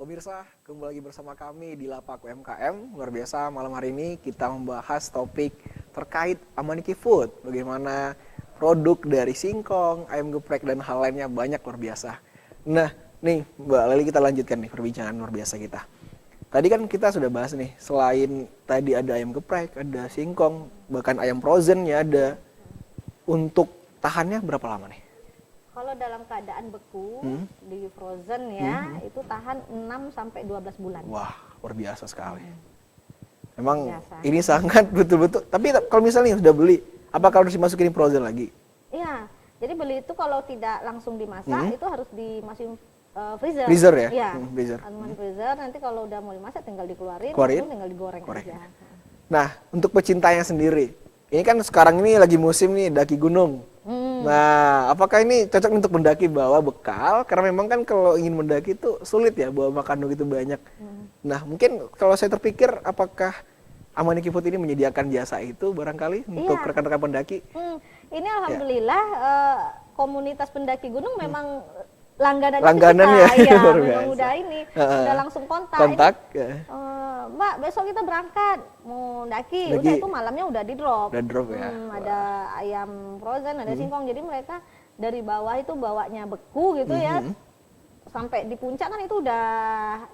Pemirsa, kembali lagi bersama kami di Lapak UMKM. Luar biasa, malam hari ini kita membahas topik terkait Amaniki Food. Bagaimana produk dari singkong, ayam geprek, dan hal lainnya banyak, luar biasa. Nah, nih Mbak Leli, kita lanjutkan nih perbincangan luar biasa kita. Tadi kan kita sudah bahas nih, selain tadi ada ayam geprek, ada singkong, bahkan ayam frozen ya ada. Untuk tahannya berapa lama nih? Kalau dalam keadaan beku di frozen ya, itu tahan 6 sampai 12 bulan. Wah, luar biasa sekali. Memang Biasa. ini sangat betul-betul. Tapi kalau misalnya sudah beli, apakah harus dimasukin frozen lagi? Iya. Jadi beli itu kalau tidak langsung dimasak, itu harus dimasukin freezer. Freezer ya? Iya. Freezer. Freezer. Nanti kalau udah mau dimasak tinggal dikeluarin, Keluarin? lalu tinggal digoreng aja. Nah, untuk pecintanya sendiri, ini kan sekarang ini lagi musim nih daki gunung. Nah, apakah ini cocok untuk mendaki bawa bekal? Karena memang kan kalau ingin mendaki itu sulit ya bawa makanan begitu banyak. Nah, mungkin kalau saya terpikir, apakah Amaniki Food ini menyediakan jasa itu barangkali untuk rekan-rekan pendaki? Ini alhamdulillah komunitas pendaki gunung memang langganan Langganannya, kita. Iya, luar memang biasa. udah ini, udah langsung kontak. Mbak, besok kita berangkat mau daki. Udah itu malamnya udah di drop. Udah drop ya. Ada ayam frozen, ada singkong. Jadi mereka dari bawah itu bawanya beku gitu ya. Sampai di puncak kan itu udah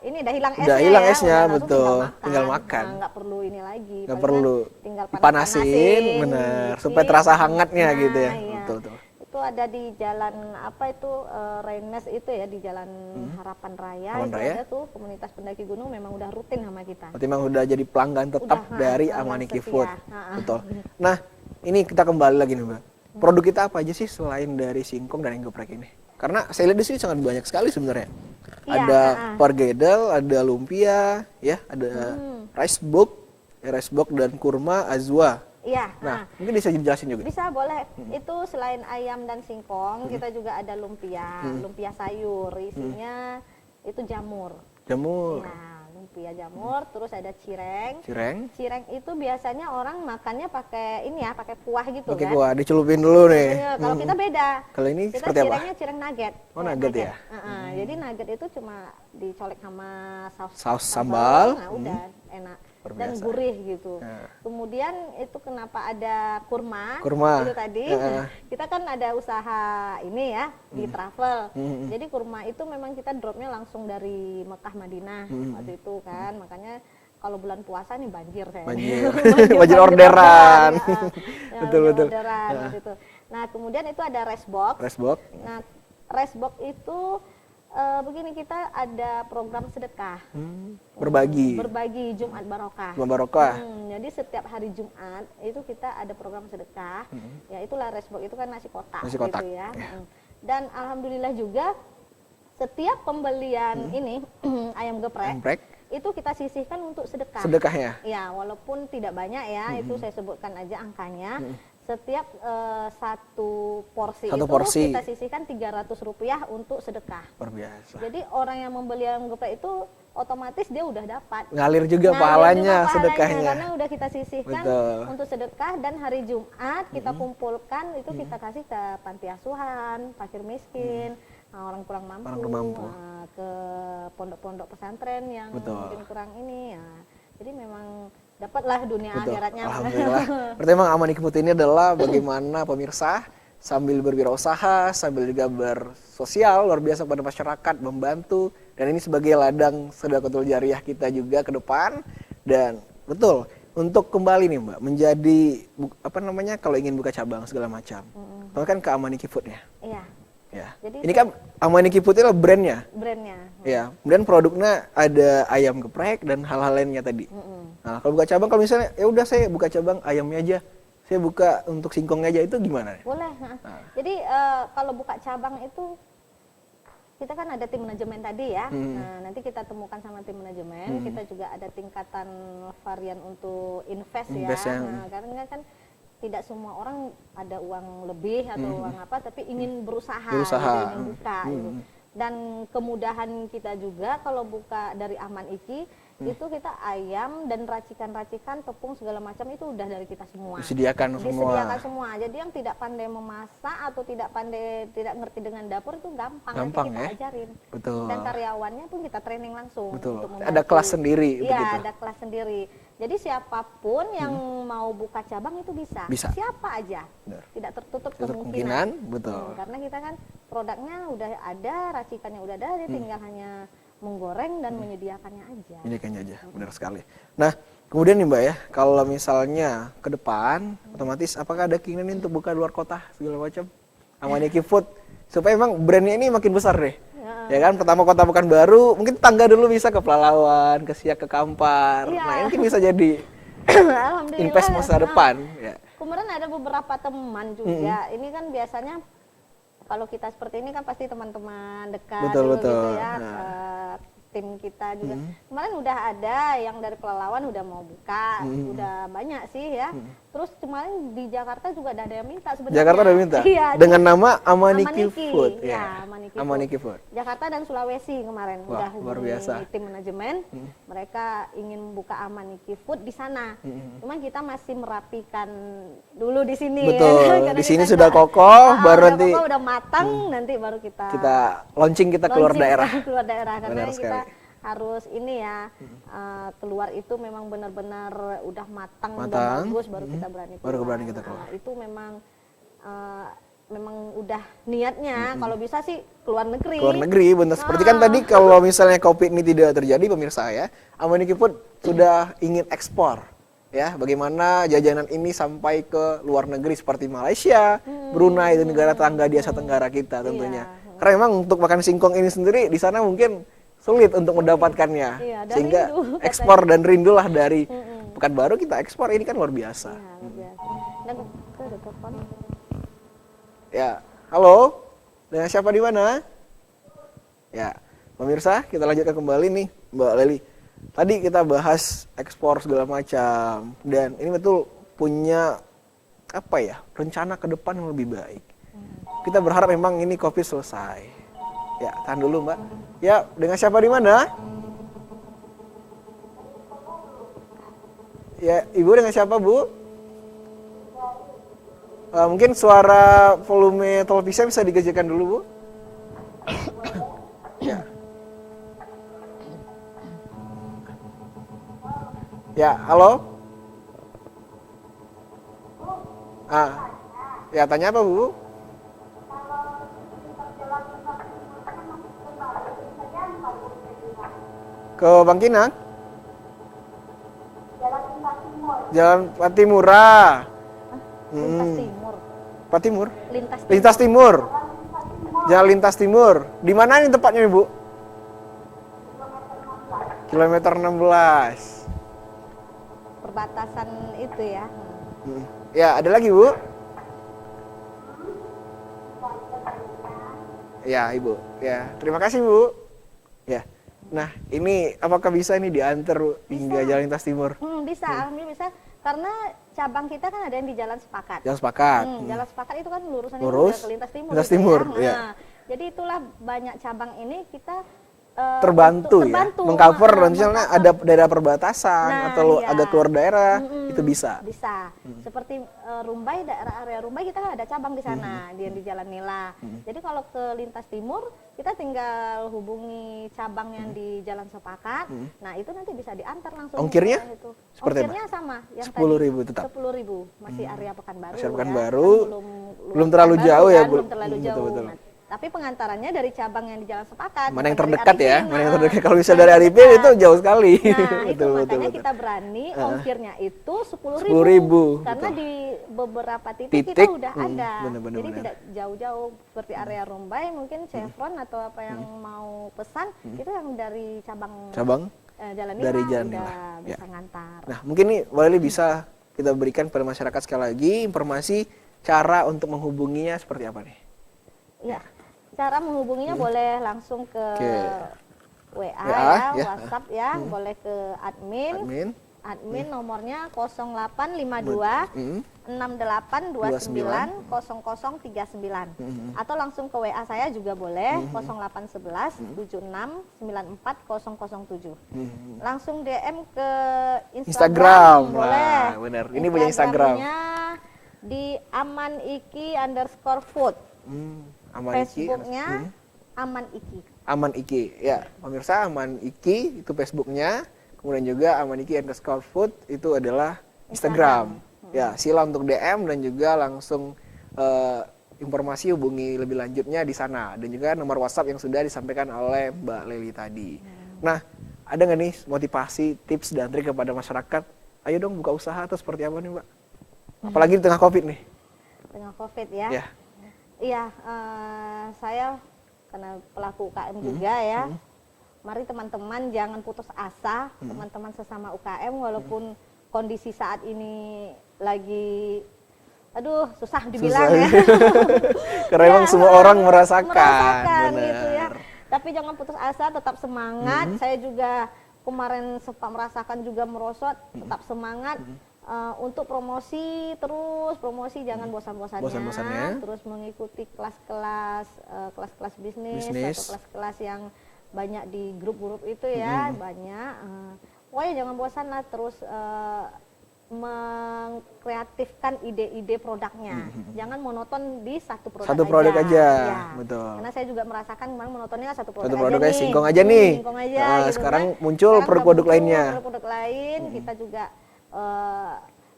hilang esnya. Udah hilang ya, esnya, udah betul. Tinggal makan. Nah, nggak perlu ini lagi. Nggak Palingan perlu tinggal dipanasin, bener. Supaya terasa hangatnya gitu ya. Iya. Betul. Itu ada di jalan Raines itu ya, di jalan Harapan Raya. Harapan Itu Raya. ada tuh komunitas pendaki gunung memang udah rutin sama kita. Berarti memang udah jadi pelanggan tetap Udah, dari pelanggan Amaniki setia. Food. Betul. Nah, ini kita kembali lagi nih, Mbak. Produk kita apa aja sih selain dari singkong dan yang geprek ini? Karena saya lihat di sini sangat banyak sekali sebenarnya. Iya, Ada pargedel, ada lumpia, ya, ada rice box dan kurma azwa. Iya. Nah, mungkin bisa dijelasin juga. Bisa boleh. Itu selain ayam dan singkong, kita juga ada lumpia sayur, isinya itu jamur. Jamur, Nah, lumpia jamur, terus ada cireng. cireng, Cireng itu biasanya orang makannya pakai ini ya, pakai kuah gitu oke kan. kuah, dicelupin dulu nih. Iya, kalau kita beda. Kalau ini Kita seperti apa? cirengnya cireng nugget. Oh, nugget ya? Jadi nugget itu cuma dicolek sama Saus sambal. Nah, udah enak. Luar Dan biasa. gurih gitu. Nah. Kemudian itu kenapa ada kurma? Kurma. Itu tadi. Kita kan ada usaha ini ya di travel. Jadi kurma itu memang kita dropnya langsung dari Mekah Madinah waktu itu kan. Makanya kalau bulan puasa nih banjir saya. Banjir. Banjir orderan. Betul. Orderan gitu. Nah, kemudian itu ada rice box. Rice box. Nah, rice box itu begini, kita ada program sedekah. Berbagi. Berbagi Jumat Barokah. Jumat Barokah. Jadi setiap hari Jumat itu kita ada program sedekah. Ya itulah rice box itu kan nasi kotak, Nasi kotak, gitu ya. ya. Dan alhamdulillah juga setiap pembelian ini ayam geprek Geprek. itu kita sisihkan untuk sedekah. Sedekahnya. Ya, walaupun tidak banyak ya, itu saya sebutkan aja angkanya. Setiap satu porsi Satu itu porsi. kita sisihkan Rp300 untuk sedekah. Luar biasa. Jadi orang yang membeli ayam geprek itu otomatis dia udah dapat. Ngalir juga Ngalir pahalanya, juga sedekahnya. karena udah kita sisihkan Betul. untuk sedekah, dan hari Jumat kita kumpulkan itu kita kasih ke panti asuhan, fakir miskin, orang kurang mampu, Orang kurang mampu. ke pondok-pondok pesantren yang Betul. mungkin kurang ini ya. Jadi memang dapatlah dunia Betul. akhiratnya. Alhamdulillah. Berarti memang Amaniki Food ini adalah bagaimana pemirsa sambil berwirausaha, sambil juga bersosial luar biasa kepada masyarakat, membantu, dan ini sebagai ladang sedekahul jariah kita juga ke depan. Dan betul, untuk kembali nih Mbak, menjadi kalau ingin buka cabang segala macam, kan ke Amaniki Food ya. Iya, Ya. Jadi Ini kan Amaniki Food itu adalah brandnya. brandnya. Ya, kemudian produknya ada ayam geprek dan hal-hal lainnya tadi. Nah, kalau buka cabang, kalau misalnya ya udah saya buka cabang ayamnya aja, saya buka untuk singkongnya aja, itu gimana? Boleh. Jadi kalau buka cabang itu kita kan ada tim manajemen tadi ya. Nah, nanti kita temukan sama tim manajemen. Kita juga ada tingkatan varian untuk invest ya. Nah, karena kan tidak semua orang ada uang lebih atau uang apa, tapi ingin berusaha. Gitu, ingin buka. Gitu. Dan kemudahan kita juga kalau buka dari Aman Iki, itu kita ayam dan racikan-racikan, tepung segala macam itu udah dari kita semua. Disediakan Semua. Jadi yang tidak pandai memasak atau tidak ngerti dengan dapur itu gampang nanti kita ajarin. Betul. Dan karyawannya pun kita training langsung. Betul. Untuk Ada kelas sendiri. Iya, ada kelas sendiri. Jadi siapapun yang mau buka cabang itu bisa. Siapa aja. Benar. Tidak tertutup kemungkinan. Betul. Karena kita kan produknya udah ada, racikannya udah ada, jadi tinggal hanya menggoreng dan menyediakannya aja. Menyediakannya aja, benar sekali. Nah, kemudian nih Mbak ya, kalau misalnya ke depan, otomatis apakah ada keinginan untuk buka luar kota segala macam? Amaniki Food supaya emang brandnya ini makin besar deh. Ya kan, pertama Kota Pekanbaru, mungkin tangga dulu bisa ke Pelalawan, ke Siak, ke Kampar. Iya. Nah, ini mungkin bisa jadi Alhamdulillah. invest masa depan. Ya. Kemudian ada beberapa teman juga. Ini kan biasanya kalau kita seperti ini kan pasti teman-teman dekat Betul, dulu betul. gitu ya. Nah. Tim kita juga. Kemarin udah ada yang dari Pelalawan udah mau buka, udah banyak sih ya. Terus kemarin di Jakarta juga ada yang minta sebenarnya. Jakarta udah minta? Iya. Dengan nama Amaniki Food. Ya, Amaniki Food. Jakarta dan Sulawesi kemarin Wah, udah luar hubungi biasa. tim manajemen. Mereka ingin membuka Amaniki Food di sana. Cuman kita masih merapikan dulu di sini. Betul. Karena Di sini kita sudah kokoh, udah baru nanti kokoh, udah matang, nanti baru kita launching kita keluar launching daerah. keluar daerah karena Benar kita sekali. harus ini ya keluar itu memang benar-benar udah matang, udah Matang. bagus baru kita berani keluar. Baru berani kita keluar. Itu memang udah niatnya kalau bisa sih keluar negeri. Keluar negeri, benar. Seperti kan tadi kalau misalnya COVID ini tidak terjadi, pemirsa ya, Amaniki Food sudah ingin ekspor. Ya, bagaimana jajanan ini sampai ke luar negeri seperti Malaysia, Brunei dan negara tangga di Asia Tenggara kita tentunya. Karena memang untuk makan singkong ini sendiri di sana mungkin sulit untuk mendapatkannya. Iya, dan Sehingga rindu, ekspor dan rindulah dari Pekanbaru kita ekspor, ini kan luar biasa. Ya, luar biasa. Dan itu ada telepon. Ya, halo, dengan siapa di mana? Ya, pemirsa, kita lanjutkan kembali nih, Mbak Leli. Tadi kita bahas ekspor segala macam, dan ini betul punya apa ya, rencana ke depan yang lebih baik. Kita berharap memang ini COVID selesai. Ya, tahan dulu Mbak. Ya, dengan siapa di mana? Ya, Ibu dengan siapa Bu? Mungkin suara volume televisi bisa digeserkan dulu Bu. Ya. Ya, halo. Ya tanya apa Bu? Ke Bangkinang? Jalan Patimura. Lintas Timur. Patimur? Lintas Timur. Lintas Timur. Jalan Lintas Timur. Di mana ini tepatnya Ibu? Kilometer 16. Perbatasan itu ya. Ya, ada lagi Bu? Ya, Ibu. Ya, terima kasih Bu. Ya. Nah, ini apakah bisa ini diantar Bu, hingga Jalan Lintas Timur? Bisa, alhamdulillah bisa. Karena cabang kita kan ada yang di Jalan Sepakat. Jalan Sepakat. Jalan Sepakat itu kan lurusan Lurus, itu ke Lintas Timur. Lintas gitu Timur, ya. ya. Nah, jadi itulah banyak cabang ini kita terbantu ya, mengcover misalnya ada daerah perbatasan Nah, atau iya. agak keluar daerah, itu bisa. Bisa. Seperti Rumbai, daerah area Rumbai kita kan ada cabang di sana, di Jalan Nila. Jadi kalau ke Lintas Timur kita tinggal hubungi cabang yang di Jalan Sepakat. Nah, itu nanti bisa diantar langsung. Ongkirnya? ke itu. Seperti Ongkirnya sama yang 10.000 tetap. 10.000 masih area Pekanbaru. Masih area ya. Pekanbaru. Kan Belum terlalu Pekanbaru jauh ya, kan, Bu? belum terlalu Betul, jauh. betul. Nah, tapi pengantarannya dari cabang yang di Jalan Sepakat. Mana yang bukan dari terdekat ya? Arifin. Mana yang Nah, terdekat? Kalau bisa nah, dari itu Arifin dekat. itu jauh sekali. Nah, itu makanya kita berani ongkirnya itu 10.000. Karena betul. di beberapa titik kita Titik, udah ada. benar-benar, Jadi benar. tidak jauh-jauh seperti area Rumbai, mungkin Chevron atau apa yang mau pesan itu yang dari cabang Jalan Nila dari Jalan udah Nila. bisa Ya. ngantar. Nah, mungkin nih Wali bisa kita berikan pada masyarakat sekali lagi informasi cara untuk menghubunginya seperti apa nih? Ya. Cara menghubunginya boleh langsung ke WA ya, ya, WhatsApp ya, boleh ke admin. Admin nomornya 0852 6829 0039 atau langsung ke WA saya juga boleh 0811 76 94 007. Langsung DM ke Instagram boleh. Wah, benar. Ini punya Instagram. Instagramnya di amaniki_food. Aman Iki. Facebooknya Aman Iki. Aman Iki. Ya, pemirsa Aman Iki itu Facebooknya. Kemudian juga amaniki_food itu adalah Instagram. Ya, sila untuk DM dan juga langsung informasi hubungi lebih lanjutnya di sana. Dan juga nomor WhatsApp yang sudah disampaikan oleh Mbak Leli tadi. Nah, ada nggak nih motivasi, tips dan trik kepada masyarakat? Ayo dong buka usaha atau seperti apa nih Mbak? Apalagi di tengah COVID nih. Tengah COVID ya. Ya. Iya, saya karena pelaku UKM juga ya. Mari teman-teman jangan putus asa, teman-teman sesama UKM walaupun kondisi saat ini lagi susah dibilang Susah. ya. Karena emang semua orang merasakan. gitu ya. Benar. Tapi jangan putus asa, tetap semangat. Saya juga kemarin sempat merasakan juga merosot, tetap semangat. Untuk promosi, jangan bosan-bosannya, terus mengikuti kelas-kelas bisnis atau kelas-kelas yang banyak di grup-grup itu ya, banyak. Pokoknya jangan bosan lah, terus mengkreatifkan ide-ide produknya. Jangan monoton di satu produk aja. Ya. Betul. Karena saya juga merasakan kemarin monotonnya satu produk produknya aja nih. singkong aja nih. Singkong aja, gitu sekarang kan. muncul produk-produk lainnya. Produk lain, kita juga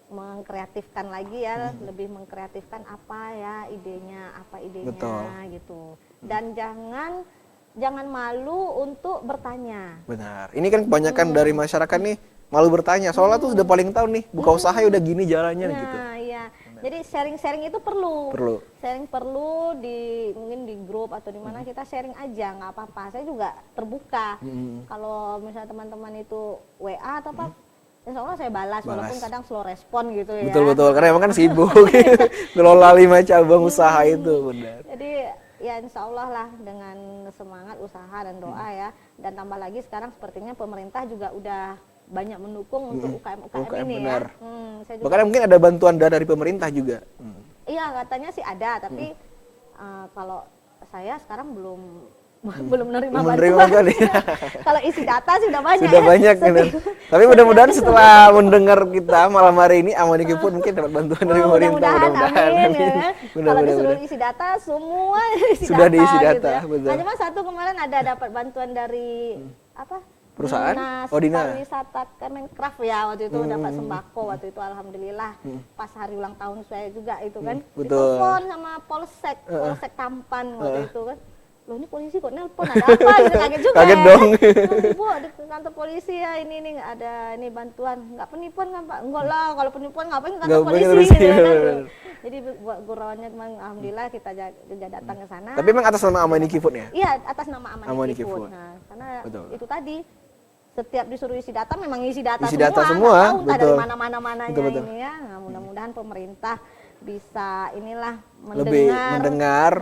mengkreatifkan lagi ya, lebih mengkreatifkan apa idenya Betul. gitu. Dan jangan malu untuk bertanya. Benar. Ini kan kebanyakan dari masyarakat nih malu bertanya. Soalnya tuh sudah paling tahu nih, buka usaha ya udah gini jalannya gitu. Nah, iya. Jadi sharing itu perlu. Sharing perlu mungkin di grup atau di mana kita sharing aja, nggak apa-apa. Saya juga terbuka. Kalau misalnya teman-teman itu WA atau apa, insya Allah saya balas, walaupun kadang slow respon gitu ya. Betul, karena emang kan sibuk ngelola 5 cabang usaha itu, benar. Jadi ya insya Allah lah dengan semangat usaha dan doa ya. Dan tambah lagi sekarang sepertinya pemerintah juga udah banyak mendukung untuk UKM ini benar. ya. Saya juga, Bahkan mungkin ada bantuan dari pemerintah juga. Iya katanya sih ada, tapi kalau saya sekarang belum menerima bantuan. Kalau isi data sih udah banyak. Sudah banyak benar. Tapi mudah-mudahan setelah mendengar kita malam hari ini Amaniki Food mungkin dapat bantuan dari pemerintah. Mudah-mudahan. Amin. Ya. Kalau disuruh isi data semua sudah diisi data, gitu ya. betul. Nah, cuma satu kemarin ada dapat bantuan dari Perusahaan? Dinas Pariwisata Kemenkraf ya, waktu itu dapat sembako waktu itu, alhamdulillah. Pas hari ulang tahun saya juga itu kan. Betul. Ditelepon sama Polsek Tampan waktu itu kan. Loh ini polisi kok nelpon, ada apa gitu, kaget juga. Kaget dong. Bu, di kantor polisi ya, ini nggak ada ini bantuan, nggak penipuan kan Pak? Enggak lah, kalau penipuan ngapain ke kantor polisi gitu kan. Jadi buat gurauannya memang alhamdulillah kita juga datang ke sana. Tapi memang atas nama Amaniki Food ya? Iya, atas nama Amaniki Food. Nah, karena itu tadi setiap disuruh isi data memang isi data semua. Nggak tahu dari mana-mananya ini ya. Nah, mudah-mudahan pemerintah bisa mendengar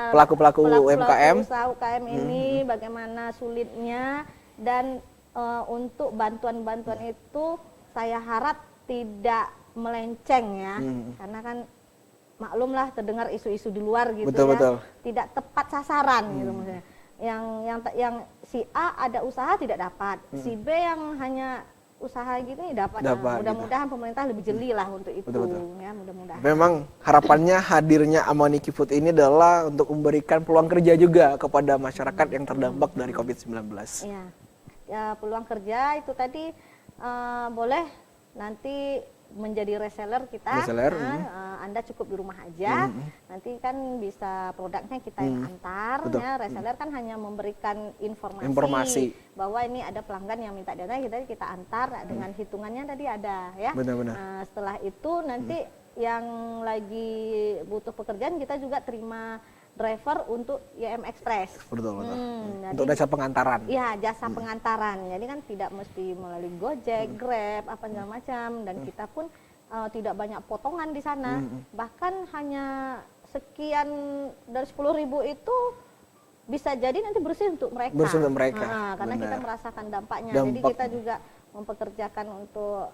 pelaku-pelaku UMKM usaha UKM ini bagaimana sulitnya, dan untuk bantuan-bantuan itu saya harap tidak melenceng ya, karena kan maklumlah terdengar isu-isu di luar gitu. Betul. Tidak tepat sasaran gitu maksudnya. Yang si A ada usaha tidak dapat, si B yang hanya usaha gini dapat. Mudah-mudahan pemerintah lebih jeli lah untuk itu. Betul. Ya, mudah-mudahan. Memang harapannya hadirnya Amaniki Food ini adalah untuk memberikan peluang kerja juga kepada masyarakat yang terdampak dari COVID-19. Iya. Ya, peluang kerja itu tadi boleh nanti menjadi reseller kita. Anda cukup di rumah aja. Nanti kan bisa produknya kita yang antar. Ya, reseller kan hanya memberikan informasi bahwa ini ada pelanggan yang minta data, kita antar dengan hitungannya tadi ada ya. Benar-benar. Nah, setelah itu nanti yang lagi butuh pekerjaan kita juga terima driver untuk YM Express. Betul. Untuk jasa pengantaran. Iya, jasa pengantaran. Jadi kan tidak mesti melalui Gojek, Grab, apa segala macam, dan kita pun tidak banyak potongan di sana. Bahkan hanya sekian dari 10.000 itu bisa jadi nanti bersih untuk mereka. Karena kita merasakan dampaknya. Jadi kita juga mempekerjakan untuk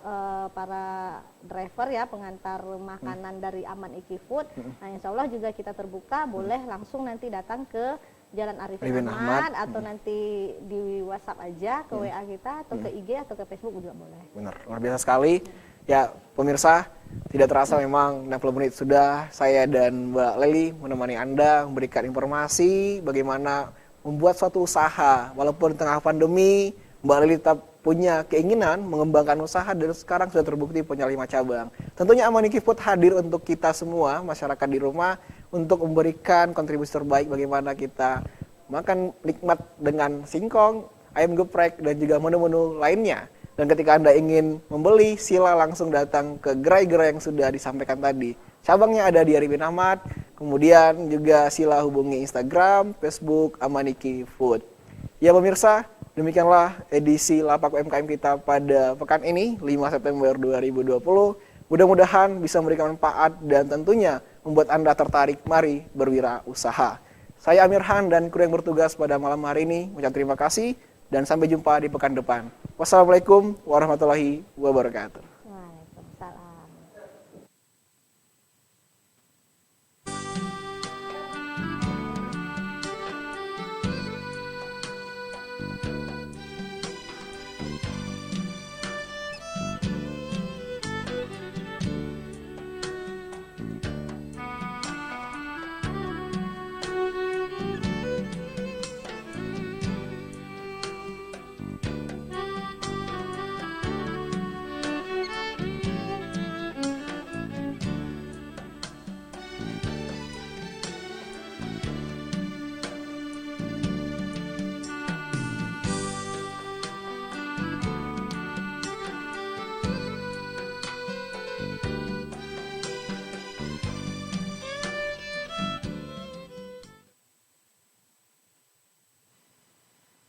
para driver ya, pengantar makanan dari Amaniki Food. Nah, insya Allah juga kita terbuka, boleh langsung nanti datang ke Jalan Arifin Ahmad atau nanti di WhatsApp aja ke WA kita atau ke IG atau ke Facebook juga boleh. Benar, luar biasa sekali. Ya, pemirsa, tidak terasa memang 60 menit sudah saya dan Mbak Leli menemani Anda memberikan informasi bagaimana membuat suatu usaha. Walaupun di tengah pandemi, Mbak Leli tetap punya keinginan mengembangkan usaha dan sekarang sudah terbukti punya 5 cabang. Tentunya Amaniki Food hadir untuk kita semua, masyarakat di rumah, untuk memberikan kontribusi terbaik bagaimana kita makan nikmat dengan singkong, ayam geprek, dan juga menu-menu lainnya. Dan ketika Anda ingin membeli, sila langsung datang ke gerai-gerai yang sudah disampaikan tadi. Cabangnya ada di Arifin Ahmad, Kemudian juga sila hubungi Instagram, Facebook, Amaniki Food. Ya pemirsa, demikianlah edisi Lapak UMKM kita pada pekan ini, 5 September 2020. Mudah-mudahan bisa memberikan manfaat dan tentunya membuat Anda tertarik mari berwirausaha. Saya Amirhan dan kru yang bertugas pada malam hari ini mengucapkan terima kasih dan sampai jumpa di pekan depan. Wassalamualaikum warahmatullahi wabarakatuh.